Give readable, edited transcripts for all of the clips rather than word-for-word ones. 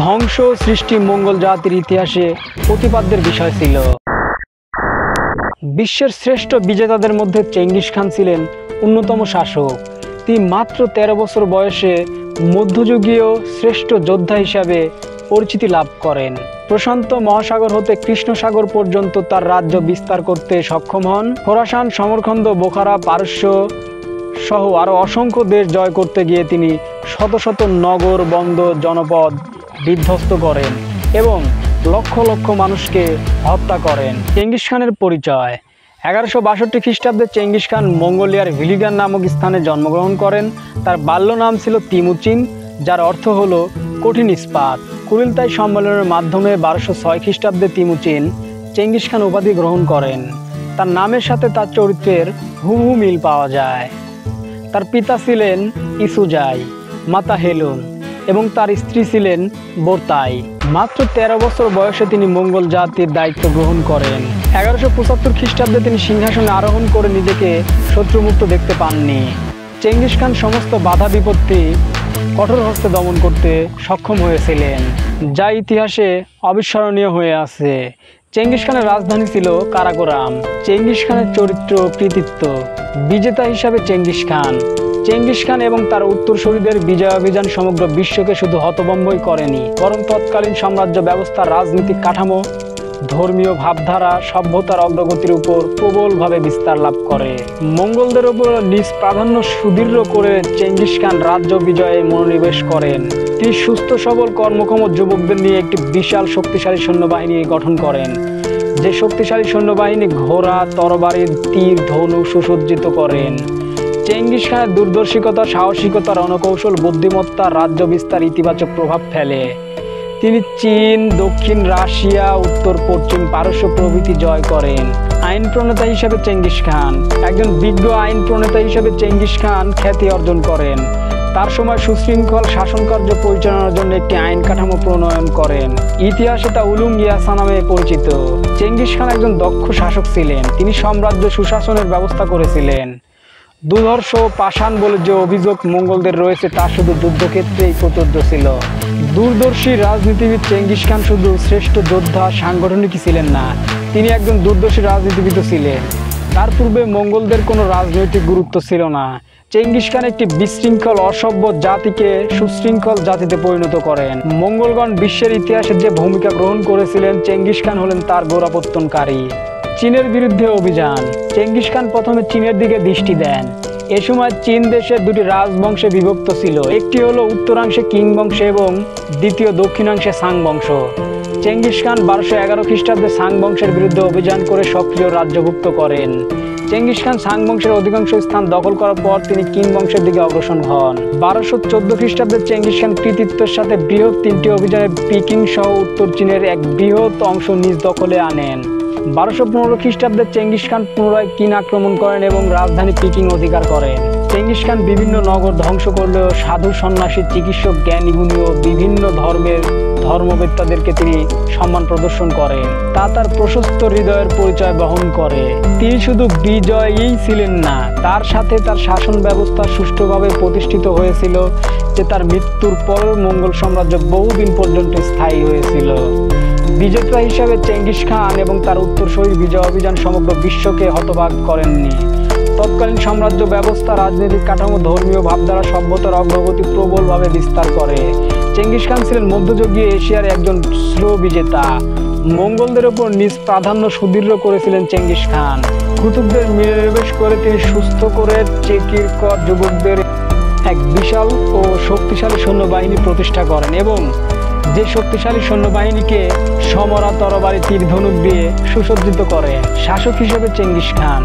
ধ্বংস সৃষ্টি মঙ্গল জাতির ইতিহাসে প্রতিপাদ্যের বিষয় ছিল। বিশ্বের শ্রেষ্ঠ বিজেতাদের মধ্যে চেঙ্গিস খান ছিলেন অন্যতম শাসক। তিনি মাত্র 13 বছর বয়সে মধ্যযুগীয় শ্রেষ্ঠ যোদ্ধা হিসাবে পরিচিতি লাভ করেন। প্রশান্ত মহাসাগর হতে কৃষ্ণ সাগর পর্যন্ত তার রাজ্য বিস্তার করতে সক্ষম হন। খোরাসান, সমরখন্দ, বোখারা, পারস্য সহ আরও অসংখ্য দেশ জয় করতে গিয়ে তিনি শত শত নগর, বন্দর, জনপদ বিধ্বস্ত করেন এবং লক্ষ লক্ষ মানুষকে হত্যা করেন। চেঙ্গিস খানের পরিচয়। 1162 খ্রিস্টাব্দে চেঙ্গিস খান মঙ্গোলিয়ার ভিলিগান নামক স্থানে জন্মগ্রহণ করেন। তার বাল্য নাম ছিল তিমুচিন, যার অর্থ হলো কঠিন ইস্পাত। কুরিলতাই সম্মেলনের মাধ্যমে 1206 খ্রিস্টাব্দে তিমুচিন চেঙ্গিস খান উপাধি গ্রহণ করেন। তার নামের সাথে তার চরিত্রের হুবহু মিল পাওয়া যায়। তার পিতা ছিলেন ইসুজাই, মাতা হেলুন এবং তার স্ত্রী ছিলেন বোরতাই। মাত্র 13 বছর বয়সে তিনি মঙ্গল জাতির দায়িত্ব গ্রহণ করেন। 1175 খ্রিস্টাব্দে তিনি সিংহাসনে আরোহণ করে নিজেকে শত্রুমুক্ত দেখতে পাননি। চেঙ্গিস খান সমস্ত বাধা বিপত্তি কঠোর হস্তে দমন করতে সক্ষম হয়েছিলেন, যা ইতিহাসে অবিস্মরণীয় হয়ে আছে। চেঙ্গিস খানের রাজধানী ছিল কারাকোরাম। চেঙ্গিস খানের চরিত্র, কৃতিত্ব। বিজেতা হিসাবে চেঙ্গিস খান এবং তার উত্তরসূরিদের বিজয় অভিযান সমগ্র বিশ্বকে শুধু হতভম্বই করেনি, বরং তৎকালীন সাম্রাজ্য ব্যবস্থা, রাজনৈতিক কাঠামো, ধর্মীয় ভাবধারা, সভ্যতার অগ্রগতির উপর প্রবলভাবে বিস্তার লাভ করে। মঙ্গলদের উপর নিজ প্রাধান্য সুদৃঢ় করে চেঙ্গিস খান রাজ্য বিজয়ে মনোনিবেশ করেন। তিনি সুস্থ সবল কর্মক্ষম যুবকদের নিয়ে একটি বিশাল শক্তিশালী সৈন্যবাহিনী গঠন করেন, যে শক্তিশালী সৈন্যবাহিনী ঘোড়া, তরবারি, তীর, ধনুক সুসজ্জিত করেন। চেঙ্গিস খানের দূরদর্শিকতা, সাহসিকতা, রণকৌশল, বুদ্ধিমত্তা রাজ্য বিস্তার ইতিবাচক প্রভাব ফেলে। তিনি চীন, দক্ষিণ রাশিয়া, উত্তর পশ্চিম পারস্য প্রভৃতি জয় করেন। আইন প্রণেতা হিসেবে চেঙ্গিস খান। একজন বিজ্ঞ আইন প্রণেতা হিসেবে চেঙ্গিস খান খ্যাতি অর্জন করেন। তার সময় সুশৃঙ্খল শাসনকার্য পরিচালনার জন্য একটি আইন কাঠামো প্রণয়ন করেন। ইতিহাসে তা উলুং ইয়াসা নামে পরিচিত। চেঙ্গিস খান একজন দক্ষ শাসক ছিলেন। তিনি সাম্রাজ্য সুশাসনের ব্যবস্থা করেছিলেন। দুর্ধর্ষ পাষাণ বলে যে অভিযোগ মঙ্গলদের রয়েছে, তা শুধু যুদ্ধক্ষেত্রেই প্রযোজ্য ছিল। দূরদর্শী রাজনীতিবিদ চেঙ্গিস খান শুধু শ্রেষ্ঠ যোদ্ধা, সাংগঠনিকই ছিলেন না, তিনি একজন দূরদর্শী রাজনীতিবিদও ছিলেন। তার পূর্বে মঙ্গলদের কোনো রাজনৈতিক গুরুত্ব ছিল না। চেঙ্গিস খান একটি বিশৃঙ্খল অসভ্য জাতিকে সুশৃঙ্খল জাতিতে পরিণত করেন। মঙ্গলগণ বিশ্বের ইতিহাসে যে ভূমিকা গ্রহণ করেছিলেন, চেঙ্গিস খান হলেন তার গোড়াপত্তনকারী। চীনের বিরুদ্ধে অভিযান। চেঙ্গিস খান প্রথমে চীনের দিকে দৃষ্টি দেন। এ সময় চীন দেশের দুটি রাজবংশে বিভক্ত ছিল, একটি হলো উত্তরাংশে কিং বংশ এবং দ্বিতীয় দক্ষিণাংশে সাং বংশ। চেঙ্গিস খান 1211 খ্রিস্টাব্দে সাং বংশের বিরুদ্ধে অভিযান করে সক্রিয় রাজ্যভুক্ত করেন। চেঙ্গিস খান সাং বংশের অধিকাংশ স্থান দখল করার পর তিনি কিং বংশের দিকে অগ্রসর হন। 1214 খ্রিস্টাব্দে চেঙ্গিস খান কৃতিত্বের সাথে বৃহৎ 3টি অভিযানে পিকিং সহ উত্তর চীনের এক বৃহৎ অংশ নিজ দখলে আনেন। 1215 খ্রিস্টাব্দে চেঙ্গিস খান পুনরায় চীন আক্রমণ করেন এবং রাজধানী পিকিং অধিকার করেন। চেঙ্গিস খান বিভিন্ন নগর ধ্বংস করলেও সাধু, সন্ন্যাসী, চিকিৎসক, জ্ঞানী, গুণী ও বিভিন্ন ধর্মের ধর্মবেত্তাদেরকে তিনি সম্মান প্রদর্শন করেন। তা তার প্রশস্ত হৃদয়ের পরিচয় বহন করে। তিনি শুধু বিজয়ীই ছিলেন না, তার সাথে তার শাসন ব্যবস্থা সুষ্ঠুভাবে প্রতিষ্ঠিত হয়েছিল, যে তার মৃত্যুর পর মঙ্গল সাম্রাজ্য বহুদিন পর্যন্ত স্থায়ী হয়েছিল। বিজেতা হিসাবে চেঙ্গিস খান এবং তার উত্তরসূরি বিজয় অভিযান সমগ্র বিশ্বকে হতবাক করেননি। তৎকালীন সাম্রাজ্য ব্যবস্থা, রাজনৈতিক কাঠামো, ধর্মীয় ভাবধারা, সভ্যতার অগ্রগতি প্রবলভাবে বিস্তার করে। চেঙ্গিস খান ছিলেন মধ্যযুগীয় এশিয়ার একজন শ্রেষ্ঠ বিজেতা। মঙ্গলদের উপর নিজ প্রাধান্য সুদৃঢ় করেছিলেন চেঙ্গিস খান। কুতুবদের নির্বেশ করে তিনি সুস্থ করে চেকিরকর যুবকদের এক বিশাল ও শক্তিশালী সৈন্যবাহিনী প্রতিষ্ঠা করেন এবং যে শক্তিশালী সৈন্যবাহিনীকে সমরা, তরবারি, তীর, ধনুক দিয়ে সুসজ্জিত করেন। শাসক হিসেবে চেঙ্গিস খান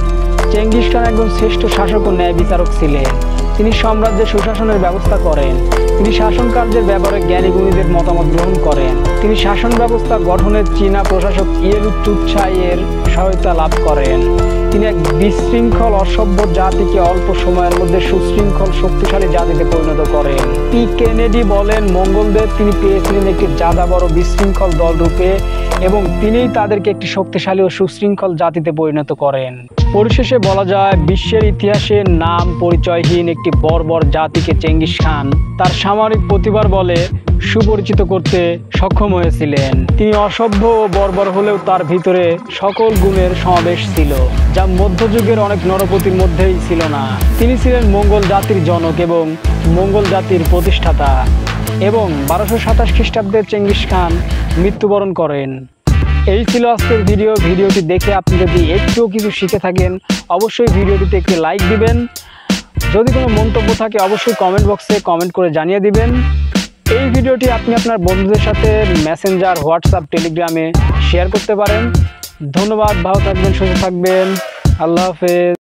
একজন শ্রেষ্ঠ শাসক ও ন্যায় বিচারক ছিলেন। তিনি সাম্রাজ্যের সুশাসনের ব্যবস্থা করেন। তিনি শাসন কার্যের ব্যাপারে জ্ঞানী গুণীদের মতামত গ্রহণ করেন। তিনি শাসন ব্যবস্থা গঠনের চীনা প্রশাসক ইয়েলুচুৎসাইয়ের সহায়তা লাভ করেন। তিনি এক বিশৃঙ্খল অসভ্য জাতিকে অল্প সময়ের মধ্যে সুশৃঙ্খল শক্তিশালী জাতিতে পরিণত করেন। পি কেনেডি বলেন, মঙ্গলদের তিনি পেয়েছিলেন একটি যাযাবর ও বিশৃঙ্খল দল রূপে এবং তিনিই তাদেরকে একটি শক্তিশালী ও সুশৃঙ্খল জাতিতে পরিণত করেন। পরিশেষে বলা যায়, বিশ্বের ইতিহাসে নাম পরিচয়হীন একটি বর্বর জাতিকে চেঙ্গিস খান তার সামরিক প্রতিভার বলে সুপরিচিত করতে সক্ষম হয়েছিলেন। তিনি অসভ্য ও বর্বর হলেও তার ভিতরে সকল গুণের সমাবেশ ছিল, যা মধ্যযুগের অনেক নরপতির মধ্যেই ছিল না। তিনি ছিলেন মঙ্গল জাতির জনক এবং মঙ্গল জাতির প্রতিষ্ঠাতা। এবং 1227 খ্রিস্টাব্দে চেঙ্গিস খান মৃত্যুবরণ করেন। এই ছিল আজকের ভিডিওটি দেখে আপনি যদি একটুও কিছু শিখে থাকেন, অবশ্যই ভিডিওটিতে একটি লাইক দিবেন। যদি কোনো মন্তব্য থাকে অবশ্যই কমেন্ট বক্সে কমেন্ট করে জানিয়ে দিবেন। এই ভিডিওটি আপনি আপনার বন্ধুদের সাথে মেসেঞ্জার, হোয়াটসঅ্যাপ, টেলিগ্রামে শেয়ার করতে পারেন। ধন্যবাদ, ভালো থাকবেন, সুস্থ থাকবেন, আল্লাহ হাফেজ।